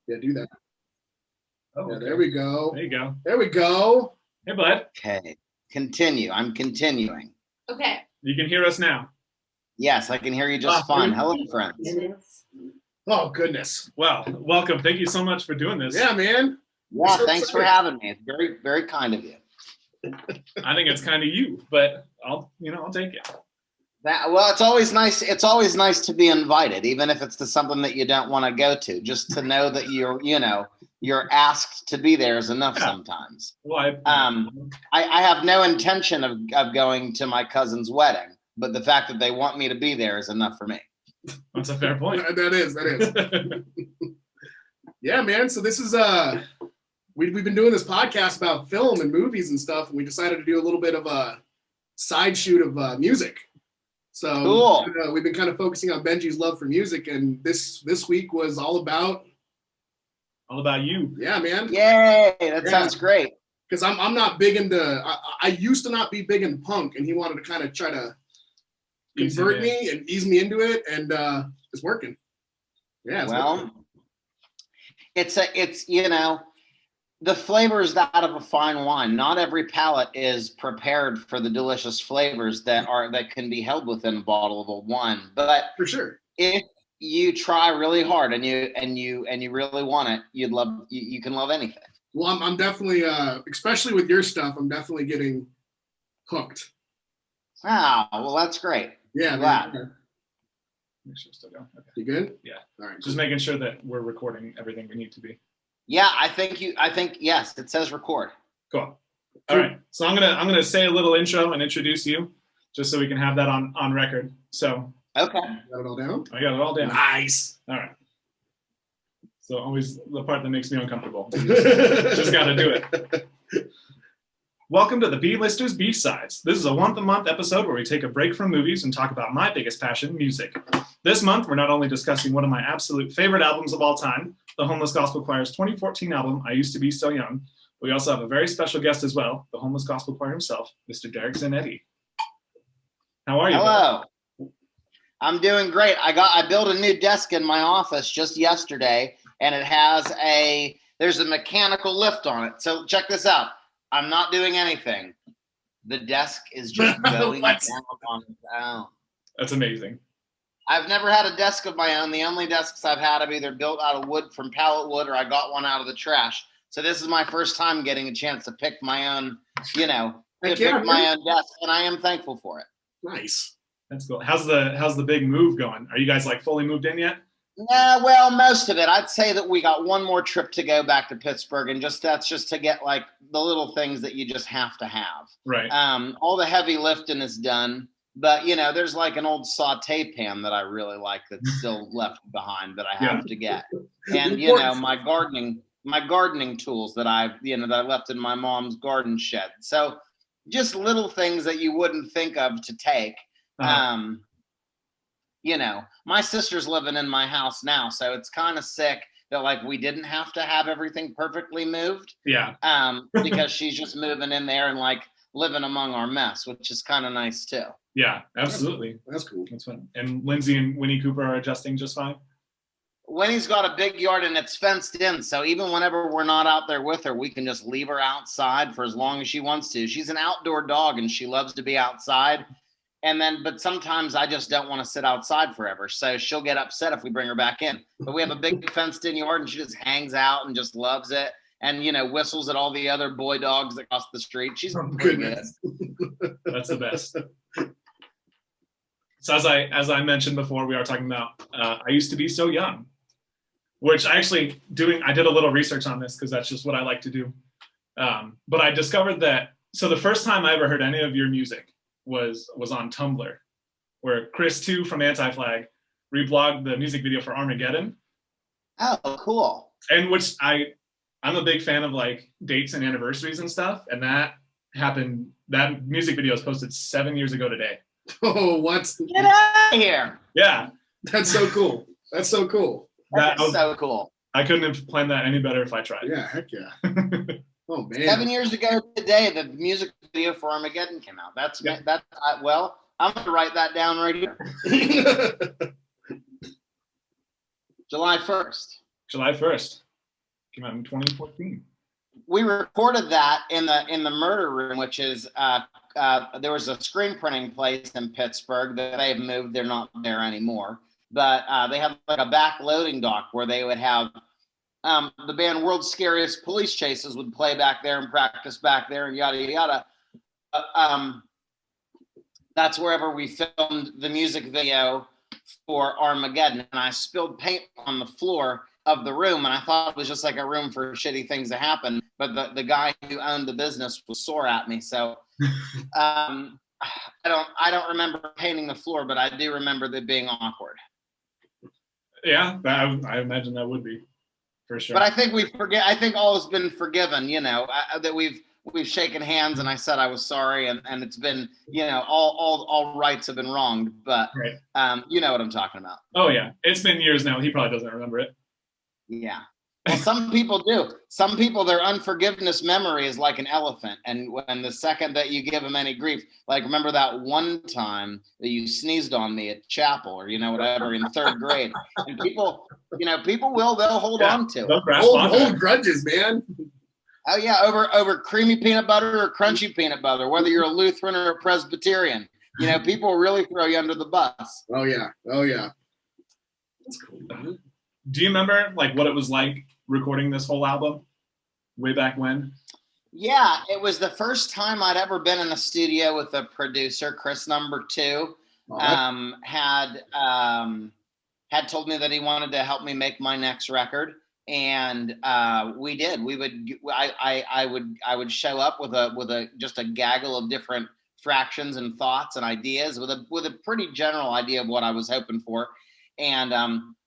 Yeah, do that. Oh, Yeah, okay. there we go. There you go. There we go. Hey, bud. Okay. Continue. I'm continuing. Okay. You can hear us now. Yes, I can hear you just fine. Hello, friends. Oh, goodness. Well, welcome. Thank you so much for doing this. Yeah, man. Yeah, thanks for having me. It's very, very kind of you. I think it's kind of you, but I'll take it. Well, it's always nice. It's always nice to be invited, even if it's to something that you don't want to go to. Just to know that you're asked to be there is enough sometimes. Well, I have no intention of going to my cousin's wedding, but the fact that they want me to be there is enough for me. That's a fair point. That is. Yeah, man. So this is we've been doing this podcast about film and movies and stuff, and we decided to do a little bit of a side shoot of music. So cool. We've been kind of focusing on Benji's love for music, and this week was all about you. Yeah, man. Yay! That sounds great. Because I'm not big into. I used to not be big into punk, and he wanted to kind of try to convert me and ease me into it, and it's working. Yeah. Working. It's the flavor is that of a fine wine. Not every palate is prepared for the delicious flavors that can be held within a bottle of a wine. But for sure, if you try really hard and you really want it, you can love anything. Well, I'm definitely, especially with your stuff, I'm definitely getting hooked. Wow, well that's great. Yeah, I'm glad. Make sure it's still going. Okay. You good? Yeah. All right. Just making sure that we're recording everything we need to be. Yeah, I think yes, it says record. Cool. All right. So I'm gonna say a little intro and introduce you, just so we can have that on record. So okay. Got it all down? I got it all down. Nice. All right. So always the part that makes me uncomfortable. Just got to do it. Welcome to the B-Listers B-Sides. This is a once-a-month episode where we take a break from movies and talk about my biggest passion, music. This month, we're not only discussing one of my absolute favorite albums of all time, the Homeless Gospel Choir's 2014 album, I Used to Be So Young, but we also have a very special guest as well, the Homeless Gospel Choir himself, Mr. Derek Zanetti. How are you? Hello. Bill? I'm doing great. I built a new desk in my office just yesterday, and there's a mechanical lift on it. So check this out. I'm not doing anything. The desk is just going down on its own. That's amazing. I've never had a desk of my own. The only desks I've had have either built out of wood from pallet wood or I got one out of the trash. So this is my first time getting a chance to pick my own, pick my own desk, and I am thankful for it. Nice. That's cool. How's the big move going? Are you guys fully moved in yet? Yeah, well, most of it. I'd say that we got one more trip to go back to Pittsburgh, and that's just to get the little things that you just have to have. Right. All the heavy lifting is done, but there's an old saute pan that I really like that's still left behind that I have to get, and my gardening tools that I left in my mom's garden shed. So just little things that you wouldn't think of to take. My sister's living in my house now, so it's kind of sick that we didn't have to have everything perfectly moved. Yeah. Because she's just moving in there and living among our mess, which is kind of nice too. Yeah, absolutely. That's cool. That's fun. And Lindsay and Winnie Cooper are adjusting just fine. Winnie's got a big yard and it's fenced in, so even whenever we're not out there with her, we can just leave her outside for as long as she wants to. She's an outdoor dog and she loves to be outside. But sometimes I just don't want to sit outside forever. So she'll get upset if we bring her back in. But we have a big fenced in yard and she just hangs out and just loves it. And, whistles at all the other boy dogs that cross the street. She's pretty good. That's the best. So as I mentioned before, we are talking about I Used to Be So Young, which I did a little research on this because that's just what I like to do. But I discovered that, so the first time I ever heard any of your music was on Tumblr, where Chris 2 from Anti-Flag reblogged the music video for Armageddon. Oh, cool. And which I'm a big fan of dates and anniversaries and stuff. And that music video was posted 7 years ago today. Oh, what? Get out of here. Yeah. That's so cool. That's so cool. That's so cool. I couldn't have planned that any better if I tried. Yeah, heck yeah. Oh man! 7 years ago today, the music video for Armageddon came out. I'm gonna write that down right here. July 1st. July 1st. Came out in 2014. We recorded that in the murder room, which is there was a screen printing place in Pittsburgh that they've moved. They're not there anymore, but they have like a back loading dock where they would have the band World's Scariest Police Chases would play back there and practice back there and yada yada. That's wherever we filmed the music video for Armageddon, and I spilled paint on the floor of the room, and I thought it was just like a room for shitty things to happen. But the guy who owned the business was sore at me, so I don't remember painting the floor, but I do remember it being awkward. Yeah, I imagine that would be for sure. But I think I think all has been forgiven. You know, that we've shaken hands, and I said I was sorry, and it's been, you know, all rights have been wronged. But right. You know what I'm talking about. Oh yeah, it's been years now. He probably doesn't remember it. Yeah. Well, some people do. Some people, their unforgiveness memory is like an elephant. And when the second that you give them any grief, like remember that one time that you sneezed on me at chapel or, you know, whatever in third grade. And people, you know, they'll hold on to it. Hold grudges, man. Oh yeah, over creamy peanut butter or crunchy peanut butter, whether you're a Lutheran or a Presbyterian. You know, people really throw you under the bus. Oh yeah. That's cool, man. Do you remember like what it was like recording this whole album way back when? Yeah, it was the first time I'd ever been in a studio with a producer. Chris number 2 had told me that he wanted to help me make my next record, and we did. I would show up with a just a gaggle of different fractions and thoughts and ideas with a pretty general idea of what I was hoping for, and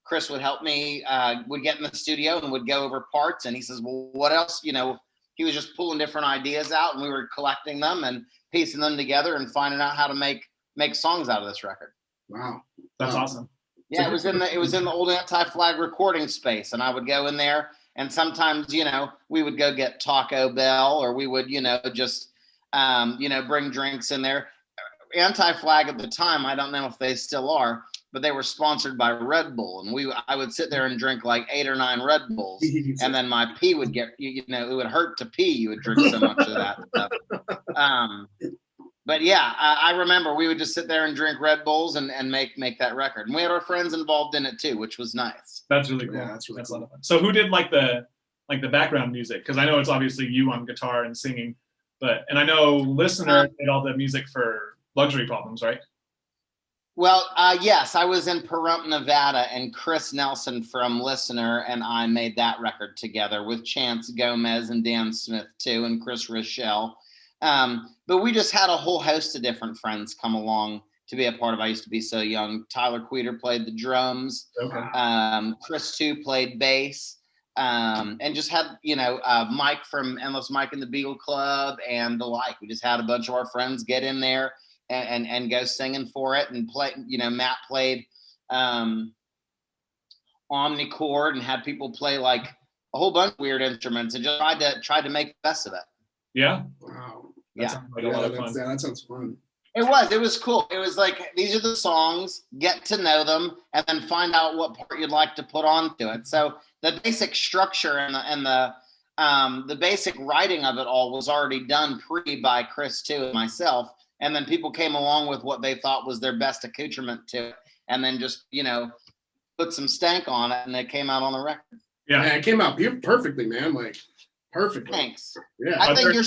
Chris would help me, would get in the studio and would go over parts. And he says, well, what else? You know, he was just pulling different ideas out, and we were collecting them and piecing them together and finding out how to make songs out of this record. Wow. That's awesome. Yeah, it was in the old Anti-Flag recording space. And I would go in there, and sometimes, you know, we would go get Taco Bell, or we would, you know, just, you know, bring drinks in there. Anti-Flag at the time, I don't know if they still are, but they were sponsored by Red Bull, and I would sit there and drink like 8 or 9 Red Bulls, and then my pee would get, you know, it would hurt to pee. You would drink so much of that stuff. But yeah, I remember we would just sit there and drink Red Bulls and make that record, and we had our friends involved in it too, which was nice. That's really cool. Yeah, that's really cool. A lot of fun. So who did like the background music? Because I know it's obviously you on guitar and singing, and I know Listener did all the music for Luxury Problems, right? Well, yes, I was in Pahrump, Nevada, and Chris Nelson from Listener and I made that record together with Chance Gomez and Dan Smith too, and Chris Rochelle. But we just had a whole host of different friends come along to be a part of I Used to Be So Young. Tyler Queter played the drums. Okay. Chris too played bass. And just had, you know, Mike from Endless Mike and the Beagle Club and the like. We just had a bunch of our friends get in there and go singing for it and play. You know, Matt played omnichord and had people play like a whole bunch of weird instruments and just tried to make the best of it. Yeah. Wow. That sounds like a lot of fun. That sounds fun. It was cool. It was like, these are the songs, get to know them, and then find out what part you'd like to put onto it. So the basic structure and the basic writing of it all was already done by Chris too and myself. And then people came along with what they thought was their best accoutrement to it, and then just, you know, put some stank on it, and it came out on the record. Yeah, it came out perfectly, man. Like perfectly. Thanks. Yeah. I think you're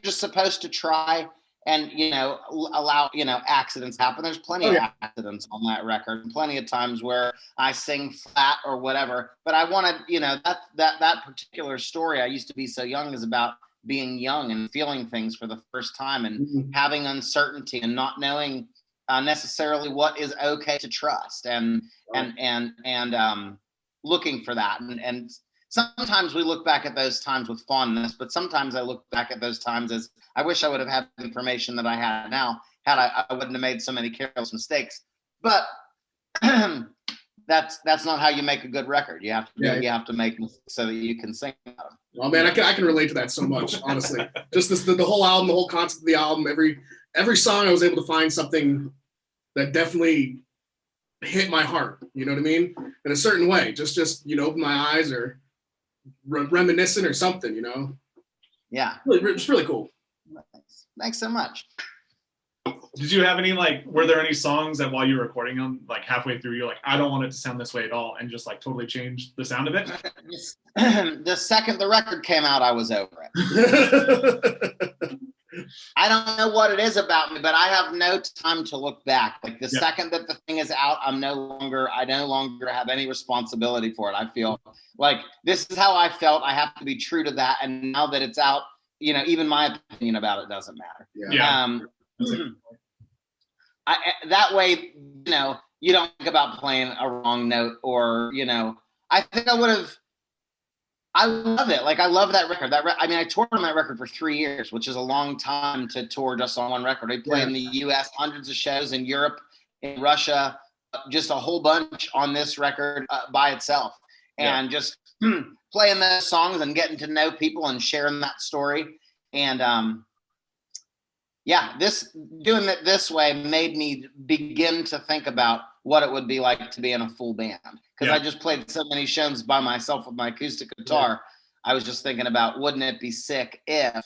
just supposed to try and, you know, allow, you know, accidents happen. There's plenty of accidents on that record, and plenty of times where I sing flat or whatever. But I wanted, you know, that particular story, I Used to Be So Young, is about being young and feeling things for the first time and having uncertainty and not knowing necessarily what is okay to trust and looking for that. And sometimes we look back at those times with fondness, but sometimes I look back at those times as I wish I would have had the information that I had now, had I wouldn't have made so many careless mistakes. But that's not how you make a good record. You have to make them so that you can sing about them. Oh man, I can relate to that so much, honestly. Just the whole album, the whole concept of the album, every song I was able to find something that definitely hit my heart. You know what I mean? In a certain way, just open my eyes or reminiscent or something. Yeah. Really, just really cool. Thanks so much. Did you have any were there any songs that while you were recording them, halfway through, you're like, I don't want it to sound this way at all, and just totally changed the sound of it? The second the record came out, I was over it. I don't know what it is about me, but I have no time to look back. The second that the thing is out, I no longer have any responsibility for it. I feel like this is how I felt. I have to be true to that. And now that it's out, even my opinion about it doesn't matter. Yeah. That way, you don't think about playing a wrong note or, I think I would have. I love it. I love that record. I toured on that record for 3 years, which is a long time to tour just on one record. I played in the U.S., hundreds of shows in Europe, in Russia, just a whole bunch on this record by itself. And just playing those songs and getting to know people and sharing that story. And doing it this way made me begin to think about what it would be like to be in a full band. Because I just played so many shows by myself with my acoustic guitar. I was just thinking about, wouldn't it be sick if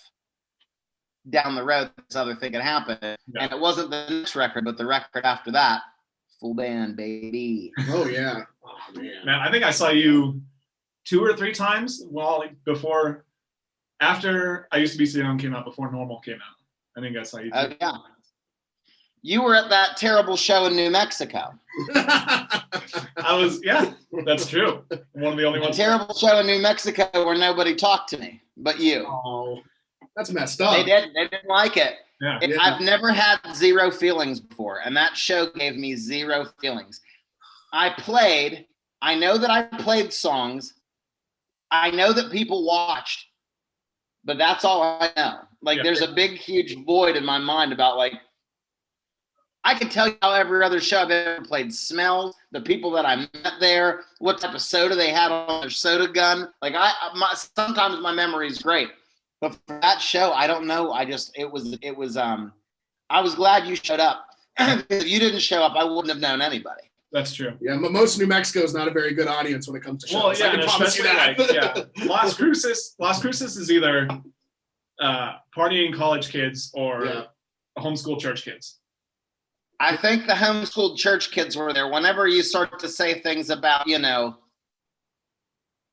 down the road this other thing could happen? Yeah. And it wasn't the next record, but the record after that, full band, baby. Oh, yeah. Oh, man. Man, I think I saw you 2 or 3 times after I Used to Be So Young came out, before Normal came out. I think I saw you 2. Yeah. You were at that terrible show in New Mexico. That's true. One of the only ones. A terrible show in New Mexico where nobody talked to me but you. Oh, that's messed up. They didn't like it. Yeah. I've never had zero feelings before, and that show gave me zero feelings. I know that I played songs. I know that people watched, but that's all I know. There's a big, huge void in my mind about I can tell you how every other show I've ever played smells, the people that I met there, what type of soda they had on their soda gun. Sometimes my memory is great, but for that show, I don't know. I was glad you showed up. If you didn't show up, I wouldn't have known anybody. That's true. Yeah, but most New Mexico is not a very good audience when it comes to shows. Well, yeah, I can promise you that. Las Cruces is either partying college kids or homeschool church kids. I think the homeschooled church kids were there. Whenever you start to say things about,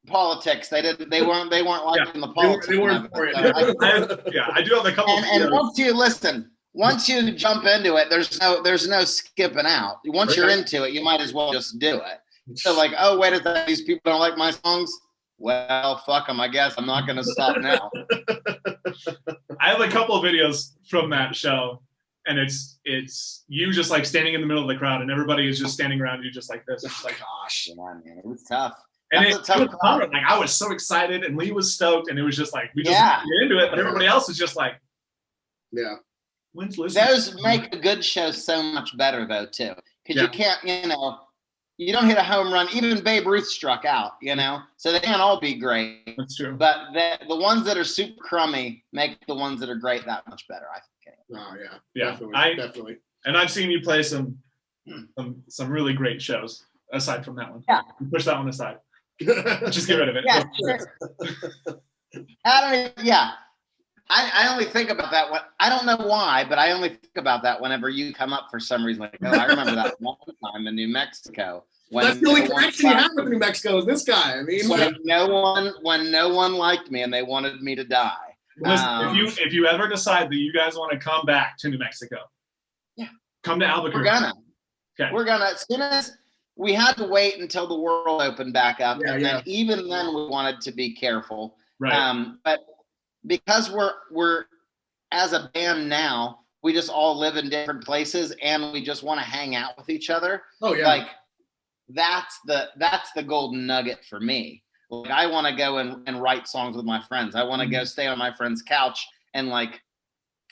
politics, they weren't liking the politics. They weren't for it. I do have a couple. And once you jump into it, there's no skipping out. Once you're into it, you might as well just do it. So wait a second, these people don't like my songs. Well, fuck them. I guess I'm not going to stop now. I have a couple of videos from that show. And it's you just standing in the middle of the crowd, and everybody is just standing around you just like this. It's gosh, yeah, man, it was tough. And it was fun. I was so excited, and Lee was stoked, and it was just we just get into it. But everybody else is just when's listening? Those make a good show so much better though too, because you can't, you don't hit a home run. Even Babe Ruth struck out, so they can't all be great. That's true. But the ones that are super crummy make the ones that are great that much better, I think. Oh yeah, definitely. And I've seen you play some really great shows. Aside from that one, push that one aside. Just get rid of it. Yeah, sure. I only think about that one. I don't know why, but I only think about that whenever you come up for some reason. I remember that one time in New Mexico. That's the only connection you have with New Mexico is this guy. I mean, when no one liked me and they wanted me to die. Listen, if you ever decide that you guys want to come back to New Mexico, come to Albuquerque. We're gonna. As soon as we had to wait until the world opened back up, and then even then we wanted to be careful. Right. But because we're as a band now, we just all live in different places, and we just want to hang out with each other. Oh yeah. That's the golden nugget for me. I want to go and write songs with my friends. I want to go stay on my friend's couch and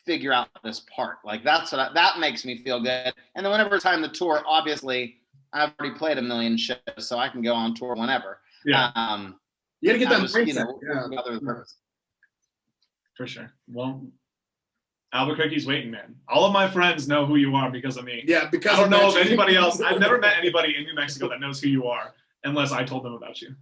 figure out this part. That makes me feel good. And then whenever it's time to tour, obviously I've already played a million shows, so I can go on tour whenever. Yeah. You gotta get that mindset. For sure. Well, Albuquerque's waiting, man. All of my friends know who you are because of me. Yeah, because I don't know of Benji. anybody else. I've never met anybody in New Mexico that knows who you are unless I told them about you.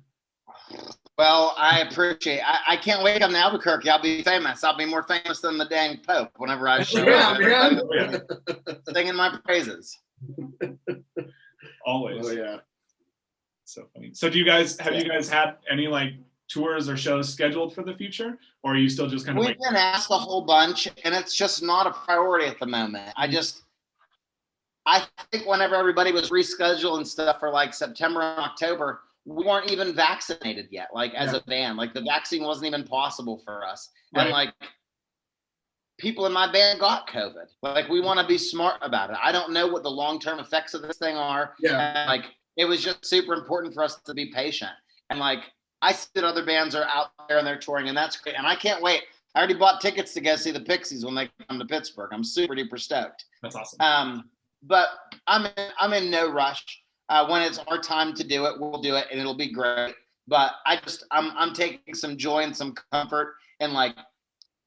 Well, I appreciate. I can't wait to come to Albuquerque. I'll be famous. I'll be more famous than the dang Pope whenever I show Yeah, up. man. Everybody's singing my praises. Always. Oh yeah. So funny. So do you guys have you guys had any like tours or shows scheduled for the future, or are you still just kind of We've been asked a whole bunch, and it's just not a priority at the moment. I think whenever everybody was rescheduled and stuff for like September and October, we weren't even vaccinated yet, like as a band. Like the vaccine wasn't even possible for us. Right. And like people in my band got COVID. Like we want to be smart about it. I don't know what the long-term effects of this thing are. Yeah. And like it was just super important for us to be patient. And like I see that other bands are out there and they're touring, and that's great. And I can't wait. I already bought tickets to go see the Pixies when they come to Pittsburgh. I'm super duper stoked. That's awesome. But I'm in no rush. When it's our time to do it, we'll do it, and it'll be great. But I'm taking some joy and some comfort, and like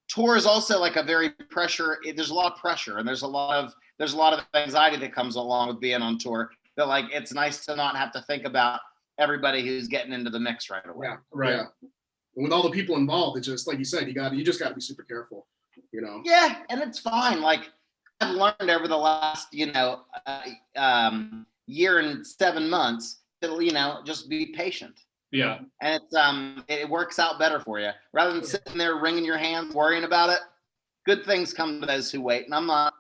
tour is also like a very pressure. There's a lot of pressure, and there's a lot of anxiety that comes along with being on tour. That like it's nice to not have to think about everybody who's getting into the mix right away. Yeah. Right. Yeah. And with all the people involved, it's just like you said, you just got to be super careful. You know. Yeah, and it's fine. Like I've learned over the last, year and 7 months to, just be patient. Yeah. And it works out better for you. Rather than sitting there wringing your hands, worrying about it, good things come to those who wait. And I'm not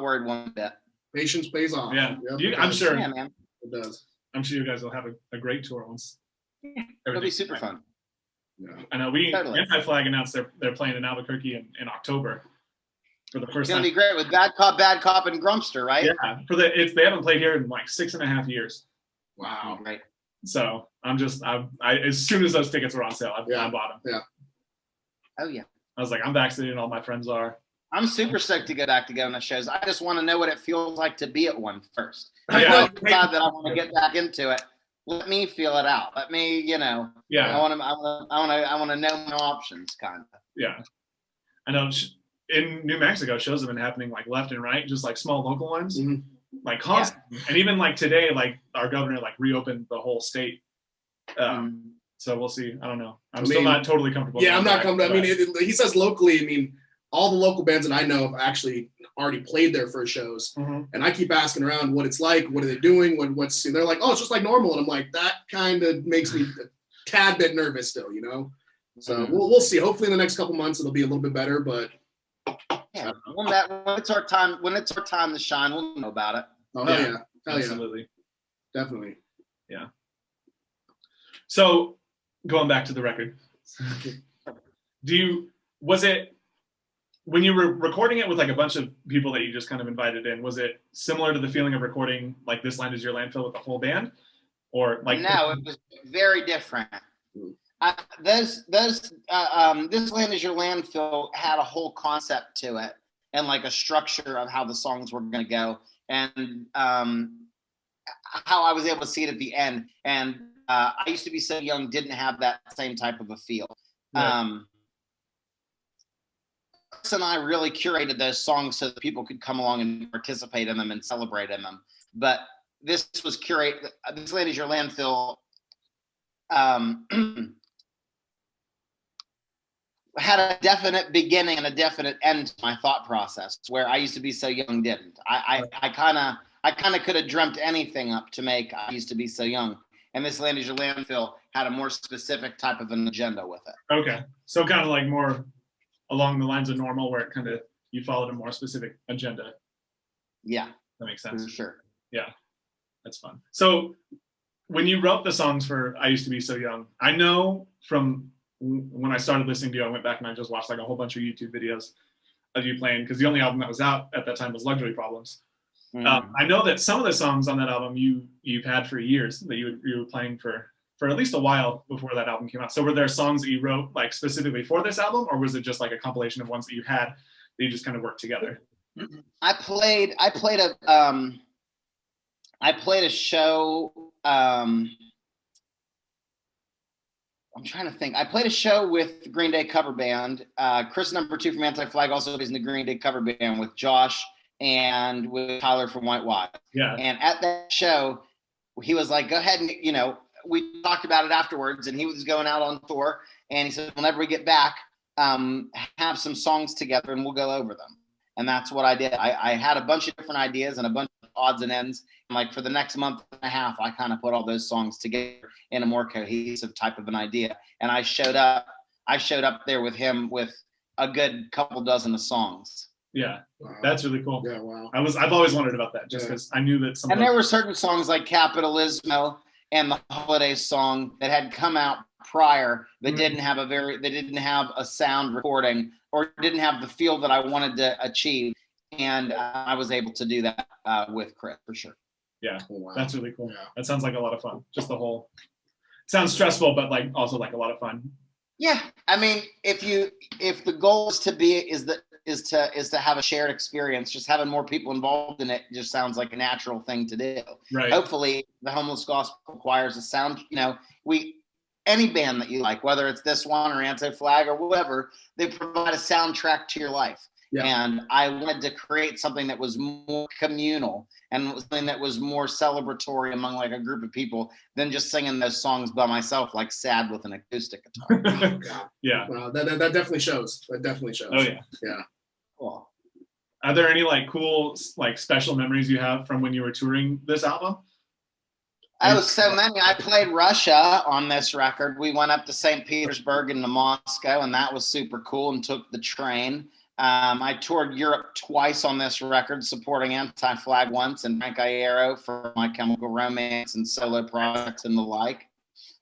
worried one bit. Patience pays off. Yeah. Yep, I'm sure. Yeah, man. It does. I'm sure you guys will have a great tour once. It'll be super fun. Yeah. I know Anti-Flag announced they're playing in Albuquerque in October for the first It's gonna time. be great with Bad Cop, and Grumpster, right? Yeah, they haven't played here in like 6.5 years. Wow. Right. So I'm just I as soon as those tickets were on sale, I bought them. Yeah. Oh yeah. I was like, I'm vaccinated, and all my friends are. I'm super stoked to go back to going to shows. I just want to know what it feels like to be at one first. Yeah. I decide that I want to get back into it. Let me feel it out. Let me, Yeah. I want to know my options, kind of. Yeah. I know in New Mexico, shows have been happening like left and right, just like small local ones, like constantly. And even like today, like our governor like reopened the whole state. So we'll see. I don't know. I'm still not totally comfortable. Yeah, I'm not comfortable. I mean, he says locally. I mean, all the local bands that I know have actually already played their first shows, and I keep asking around what it's like, what are they doing, what's. And they're like, oh, it's just like normal, and I'm like, that kind of makes me a tad bit nervous still, So we'll see. Hopefully, in the next couple months, it'll be a little bit better, but. Yeah, when it's our time to shine, we'll know about it. Oh hell yeah, absolutely, definitely. Yeah. So going back to the record, was it when you were recording it with like a bunch of people that you just kind of invited in? Was it similar to the feeling of recording like "This Land Is Your Landfill" with the whole band, or like? No, it was very different. This Land Is Your Landfill had a whole concept to it and like a structure of how the songs were going to go and how I was able to see it at the end. And I Used to Be So Young didn't have that same type of a feel. Right. Chris and I really curated those songs so that people could come along and participate in them and celebrate in them. But this was This Land Is Your Landfill had a definite beginning and a definite end to my thought process, where I Used to Be So Young didn't. I kind of could have dreamt anything up to make I Used to Be So Young, and This Land Is Your Landfill had a more specific type of an agenda with it. Okay, so kind of like more along the lines of Normal, where it kind of you followed a more specific agenda. Yeah, that makes sense. For sure. Yeah, that's fun. So when you wrote the songs for I Used to Be So Young, I know from when I started listening to you, I went back and I just watched like a whole bunch of YouTube videos of you playing, because the only album that was out at that time was Luxury Problems. I know that some of the songs on that album you've had for years, that you were playing for at least a while before that album came out. So were there songs that you wrote like specifically for this album, or was it just like a compilation of ones that you had that you just kind of worked together? I played a show I'm trying to think. I played a show with the Green Day cover band. Chris number 2 from Anti-Flag also plays in the Green Day cover band with Josh and with Tyler from White Wise. Yeah. And at that show, he was like, go ahead and, we talked about it afterwards, and he was going out on tour, and he said, whenever we get back, have some songs together and we'll go over them. And that's what I did. I had a bunch of different ideas and a bunch of odds and ends. And like for the next month and a half, I kind of put all those songs together in a more cohesive type of an idea. And I showed up there with him with a good couple dozen of songs. Yeah, Wow. That's really cool. Yeah, wow. I've always wondered about that, just because I knew that some. And there were certain songs like Capitalismo and the Holiday song that had come out prior that didn't have a sound recording or didn't have the feel that I wanted to achieve, and I was able to do that with Chris for sure. Yeah, Oh, wow. That's really cool. Yeah. That sounds like a lot of fun. Just the whole sounds stressful, but like also like a lot of fun. Yeah, I mean, if the goal is to have a shared experience, just having more people involved in it just sounds like a natural thing to do. Right. Hopefully, the Homeless Gospel Choir's a sound. Any band that you like, whether it's this one or Anti-Flag or whatever, they provide a soundtrack to your life. Yeah. And I wanted to create something that was more communal and something that was more celebratory among like a group of people than just singing those songs by myself, like sad with an acoustic guitar. Yeah. Wow, that definitely shows. That definitely shows. Oh yeah. Yeah. Cool. Are there any like cool like special memories you have from when you were touring this album? Oh, so many. I played Russia on this record. We went up to St. Petersburg and to Moscow, and that was super cool, and took the train. I toured Europe twice on this record, supporting Anti-Flag once and Frank Iero for My Chemical Romance and solo projects and the like.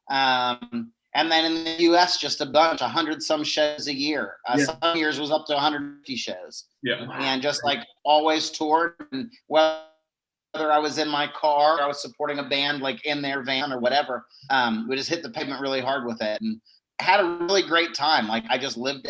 And then in the U.S., just a bunch, 100-some shows a year. Some years was up to 150 shows. Yeah. And just like always toured, and whether I was in my car, or I was supporting a band like in their van or whatever, we just hit the pavement really hard with it and had a really great time. Like I just lived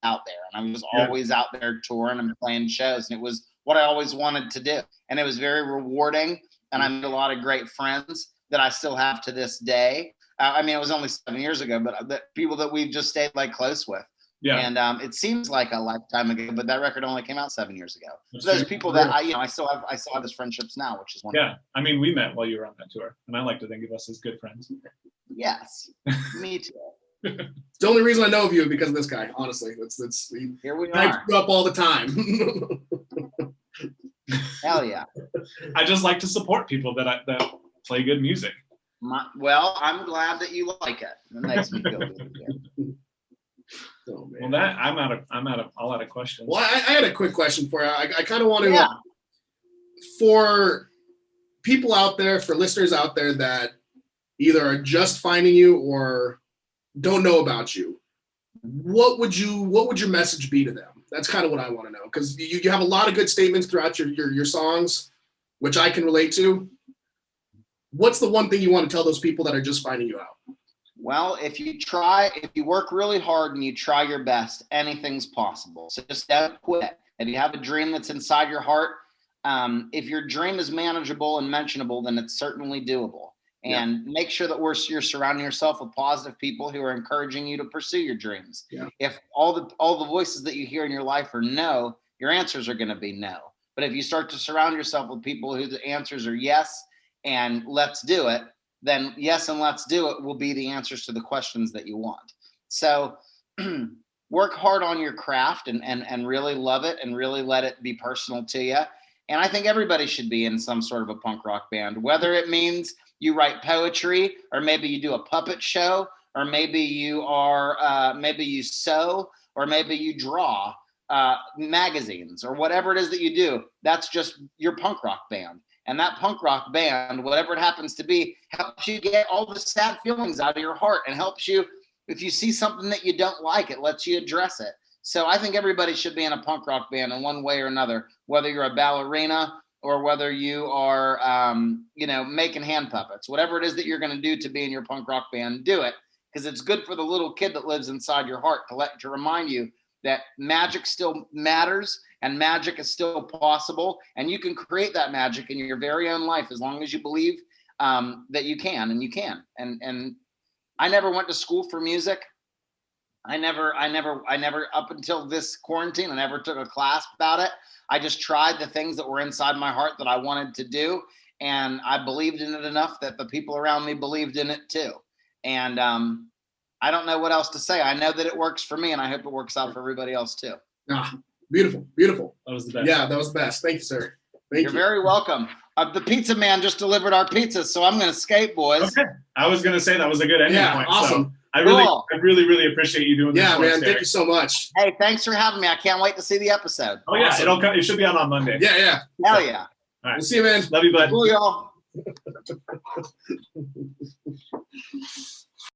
out there, and I was always out there touring and playing shows, and it was what I always wanted to do. And it was very rewarding, and I made a lot of great friends that I still have to this day. I mean, it was only 7 years ago, but the people that we've just stayed like close with. Yeah. And it seems like a lifetime ago, but that record only came out 7 years ago. That's So those true. people that I still have those friendships now, which is wonderful. Yeah. I mean, we met while you were on that tour, and I like to think of us as good friends. Yes, me too. It's the only reason I know of you because of this guy. Honestly, it's Here we I are. grew up all the time. Hell yeah. I just like to support people that play good music. Well, I'm glad that you like it. It makes me feel good. Oh, man. Well, that I'm all out of questions. Well, I had a quick question for you. I kind of want to, Yeah. For people out there, for listeners out there that either are just finding you or don't know about you, what would your message be to them? That's kind of what I want to know, because you have a lot of good statements throughout your songs, which I can relate to. What's the one thing you want to tell those people that are just finding you out? Well, if you work really hard and you try your best, anything's possible. So just don't quit. If you have a dream that's inside your heart, if your dream is manageable and mentionable, then it's certainly doable. And make sure that you're surrounding yourself with positive people who are encouraging you to pursue your dreams. Yeah. If all the voices that you hear in your life are no, your answers are going to be no. But if you start to surround yourself with people who the answers are yes and let's do it, then yes and let's do it will be the answers to the questions that you want. So work hard on your craft and really love it and really let it be personal to you. And I think everybody should be in some sort of a punk rock band, whether it means you write poetry, or maybe you do a puppet show, or maybe you are, maybe you sew, or maybe you draw magazines, or whatever it is that you do. That's just your punk rock band. And that punk rock band, whatever it happens to be, helps you get all the sad feelings out of your heart, and helps you, if you see something that you don't like, it lets you address it. So I think everybody should be in a punk rock band in one way or another, whether you're a ballerina or whether you are, making hand puppets. Whatever it is that you're going to do to be in your punk rock band, do it, because it's good for the little kid that lives inside your heart to remind you that magic still matters and magic is still possible, and you can create that magic in your very own life as long as you believe that you can, and you can. And I never went to school for music. I never, up until this quarantine, I never took a class about it. I just tried the things that were inside my heart that I wanted to do. And I believed in it enough that the people around me believed in it too. And I don't know what else to say. I know that it works for me, and I hope it works out for everybody else too. Ah, beautiful, beautiful. That was the best. Yeah, that was the best. Thank you, sir. Thank You're you. very welcome. The pizza man just delivered our pizza, so I'm going to skate, boys. Okay. I was going to say that was a good ending point. Awesome. So I really appreciate you doing this. Yeah, for us, man. Derek. Thank you so much. Hey, thanks for having me. I can't wait to see the episode. Oh yeah, Awesome. it should be out on Monday. Yeah. Hell yeah. All right. We'll see you, man. Love you, bud. Cool, y'all.